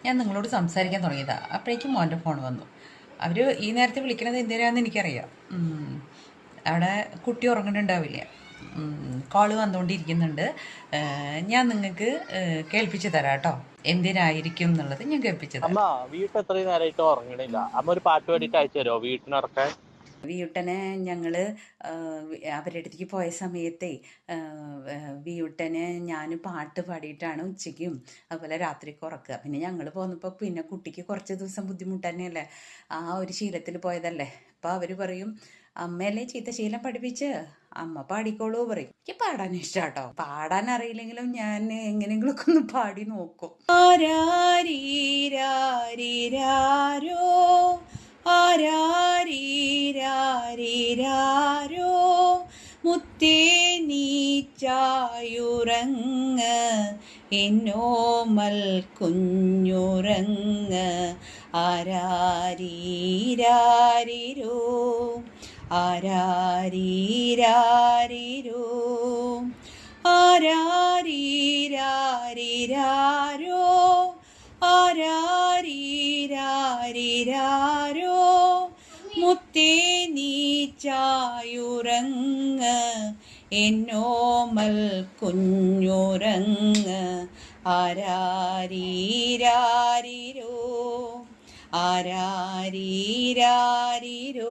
ഞാൻ നിങ്ങളോട് സംസാരിക്കാൻ തുടങ്ങിയതാണ്. അപ്പോഴേക്കും മോൻ്റെ ഫോൺ വന്നു. അവർ ഈ നേരത്തെ വിളിക്കണത് എന്തിനാണെന്ന് എനിക്കറിയാം. അവിടെ കുട്ടി ഉറങ്ങുന്നുണ്ടാവില്ല. കോള് വന്നുകൊണ്ടിരിക്കുന്നുണ്ട്. ഞാൻ നിങ്ങൾക്ക് കേൾപ്പിച്ച് തരാം കേട്ടോ, എന്തിനായിരിക്കും എന്നുള്ളത് ഞാൻ കേൾപ്പിച്ച് അമ്മ തരാം. വീട്ടിൽ എത്രയും നേരമായിട്ട് ഉറങ്ങണില്ല. അമ്മ ഒരു പാട്ട് പാടിയിട്ട് അയച്ചു തരുമോ വീട്ടിനുറക്കാൻ? വിയുട്ടനെ ഞങ്ങൾ അവരുടെ അടുത്തേക്ക് പോയ സമയത്തേ വിയുട്ടന് ഞാൻ പാട്ട് പാടിയിട്ടാണ് ഉച്ചയ്ക്കും അതുപോലെ രാത്രിക്ക് ഉറക്കുക. പിന്നെ ഞങ്ങൾ പോന്നപ്പോൾ പിന്നെ കുട്ടിക്ക് കുറച്ച് ദിവസം ബുദ്ധിമുട്ട് തന്നെയല്ലേ, ആ ഒരു ശീലത്തിൽ പോയതല്ലേ. അപ്പോൾ അവർ പറയും, അമ്മയല്ലേ ചീത്ത ശീലം പഠിപ്പിച്ച്, അമ്മ പാടിക്കോളൂ പറയും. എനിക്ക് പാടാൻ ഇഷ്ടാട്ടോ. പാടാൻ അറിയില്ലെങ്കിലും ഞാൻ എങ്ങനെയെങ്കിലുമൊക്കെ ഒന്ന് പാടി നോക്കും. ആരാരീരാരീരാരോ ആരാരീരാരീരാരോ മുത്തേ നീച്ചായുറങ്ങ് എന്നോമൽ കുഞ്ഞുറങ്ങ് ആരാരീരാരിരോ ആരാരീരാരിരോ ആരാരീരാരിരാരോ ആരാരീരാരിരാരോ മുത്തേ നീച്ചായുറങ്ങ് എന്നോമൽ കുഞ്ഞുറങ്ങ് ആരാരീരാരിരോ ആരാരീരാരിരോ.